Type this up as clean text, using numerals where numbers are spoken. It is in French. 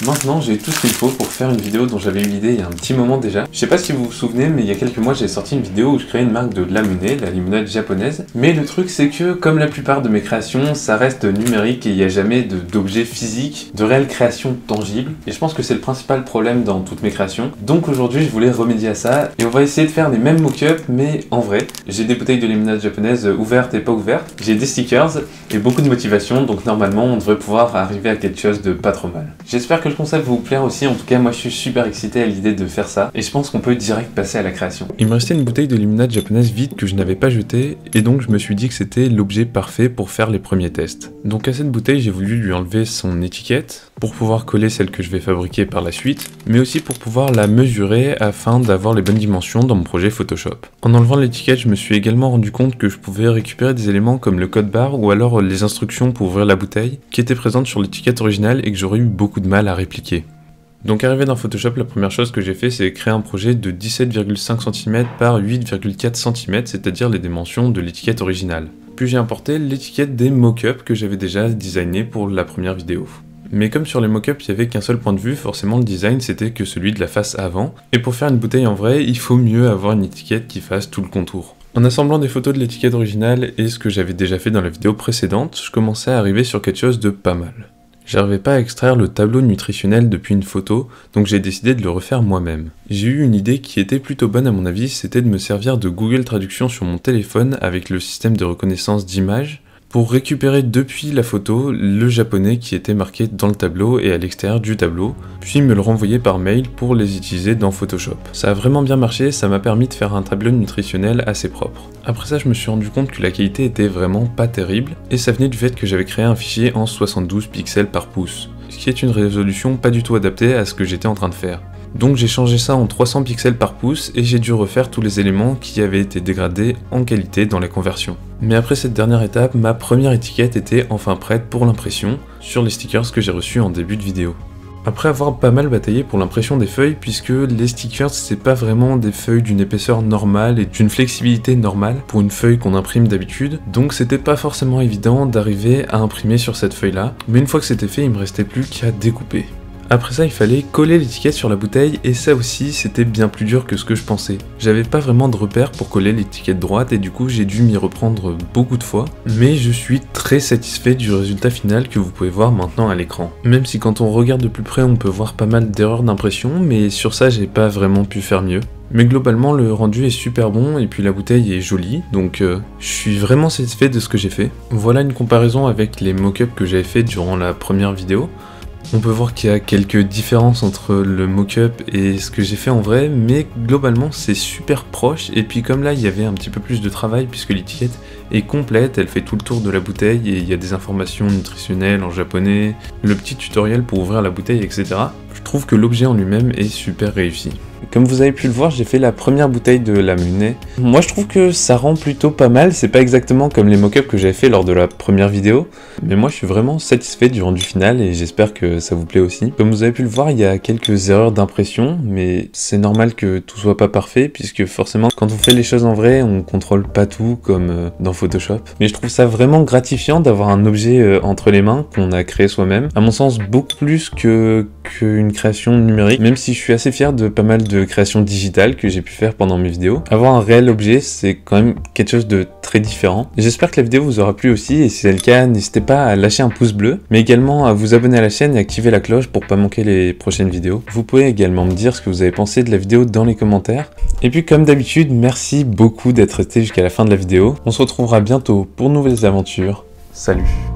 Maintenant, j'ai tout ce qu'il faut pour faire une vidéo dont j'avais eu l'idée il y a un petit moment déjà. Je sais pas si vous vous souvenez, mais il y a quelques mois, j'ai sorti une vidéo où je créais une marque de lamunée, la limonade japonaise. Mais le truc, c'est que, comme la plupart de mes créations, ça reste numérique et il n'y a jamais d'objets physiques, de réelle création tangible. Et je pense que c'est le principal problème dans toutes mes créations. Donc aujourd'hui, je voulais remédier à ça et on va essayer de faire les mêmes mock-ups, mais en vrai. J'ai des bouteilles de limonade japonaise ouvertes et pas ouvertes. J'ai des stickers et beaucoup de motivation, donc normalement, on devrait pouvoir arriver à quelque chose de pas trop mal. J'espère que le concept va vous plaire aussi, en tout cas moi je suis super excité à l'idée de faire ça et je pense qu'on peut direct passer à la création. Il me restait une bouteille de limonade japonaise vide que je n'avais pas jetée et donc je me suis dit que c'était l'objet parfait pour faire les premiers tests. Donc à cette bouteille j'ai voulu lui enlever son étiquette pour pouvoir coller celle que je vais fabriquer par la suite, mais aussi pour pouvoir la mesurer afin d'avoir les bonnes dimensions dans mon projet Photoshop. En enlevant l'étiquette, je me suis également rendu compte que je pouvais récupérer des éléments comme le code barre ou alors les instructions pour ouvrir la bouteille qui étaient présentes sur l'étiquette originale et que j'aurais eu beaucoup de mal à répliquer. Donc arrivé dans Photoshop, la première chose que j'ai fait c'est créer un projet de 17,5 cm par 8,4 cm, c'est-à-dire les dimensions de l'étiquette originale. Puis j'ai importé l'étiquette des mock-ups que j'avais déjà designé pour la première vidéo. Mais comme sur les mock-ups il n'y avait qu'un seul point de vue, forcément le design c'était que celui de la face avant. Et pour faire une bouteille en vrai, il faut mieux avoir une étiquette qui fasse tout le contour. En assemblant des photos de l'étiquette originale et ce que j'avais déjà fait dans la vidéo précédente, je commençais à arriver sur quelque chose de pas mal. J'arrivais pas à extraire le tableau nutritionnel depuis une photo, donc j'ai décidé de le refaire moi-même. J'ai eu une idée qui était plutôt bonne à mon avis, c'était de me servir de Google Traduction sur mon téléphone avec le système de reconnaissance d'images, pour récupérer depuis la photo le japonais qui était marqué dans le tableau et à l'extérieur du tableau, puis me le renvoyer par mail pour les utiliser dans Photoshop. Ça a vraiment bien marché, ça m'a permis de faire un tableau nutritionnel assez propre. Après ça, je me suis rendu compte que la qualité était vraiment pas terrible, et ça venait du fait que j'avais créé un fichier en 72 pixels par pouce, ce qui est une résolution pas du tout adaptée à ce que j'étais en train de faire. Donc j'ai changé ça en 300 pixels par pouce et j'ai dû refaire tous les éléments qui avaient été dégradés en qualité dans la conversion. Mais après cette dernière étape, ma première étiquette était enfin prête pour l'impression sur les stickers que j'ai reçus en début de vidéo. Après avoir pas mal bataillé pour l'impression des feuilles, puisque les stickers c'est pas vraiment des feuilles d'une épaisseur normale et d'une flexibilité normale pour une feuille qu'on imprime d'habitude, donc c'était pas forcément évident d'arriver à imprimer sur cette feuille là, mais une fois que c'était fait il me restait plus qu'à découper. Après ça, il fallait coller l'étiquette sur la bouteille et ça aussi, c'était bien plus dur que ce que je pensais. J'avais pas vraiment de repère pour coller l'étiquette droite et du coup, j'ai dû m'y reprendre beaucoup de fois. Mais je suis très satisfait du résultat final que vous pouvez voir maintenant à l'écran. Même si quand on regarde de plus près, on peut voir pas mal d'erreurs d'impression, mais sur ça, j'ai pas vraiment pu faire mieux. Mais globalement, le rendu est super bon et puis la bouteille est jolie, donc je suis vraiment satisfait de ce que j'ai fait. Voilà une comparaison avec les mock-ups que j'avais fait durant la première vidéo. On peut voir qu'il y a quelques différences entre le mock-up et ce que j'ai fait en vrai, mais globalement c'est super proche, et puis comme là il y avait un petit peu plus de travail puisque l'étiquette est complète, elle fait tout le tour de la bouteille et il y a des informations nutritionnelles en japonais, le petit tutoriel pour ouvrir la bouteille, etc. Je trouve que l'objet en lui-même est super réussi. Comme vous avez pu le voir, j'ai fait la première bouteille de lamunée. Moi je trouve que ça rend plutôt pas mal, c'est pas exactement comme les mock-ups que j'avais fait lors de la première vidéo, mais moi je suis vraiment satisfait du rendu final et j'espère que ça vous plaît aussi. Comme vous avez pu le voir, il y a quelques erreurs d'impression, mais c'est normal que tout soit pas parfait, puisque forcément quand on fait les choses en vrai, on contrôle pas tout comme dans Photoshop. Mais je trouve ça vraiment gratifiant d'avoir un objet entre les mains qu'on a créé soi-même. À mon sens, beaucoup plus qu'une création numérique, même si je suis assez fier de pas mal de créations digitales que j'ai pu faire pendant mes vidéos. Avoir un réel objet, c'est quand même quelque chose de très différent. J'espère que la vidéo vous aura plu aussi, et si c'est le cas, n'hésitez pas à lâcher un pouce bleu, mais également à vous abonner à la chaîne et activer la cloche pour pas manquer les prochaines vidéos. Vous pouvez également me dire ce que vous avez pensé de la vidéo dans les commentaires. Et puis comme d'habitude, merci beaucoup d'être resté jusqu'à la fin de la vidéo. On se retrouvera bientôt pour de nouvelles aventures. Salut!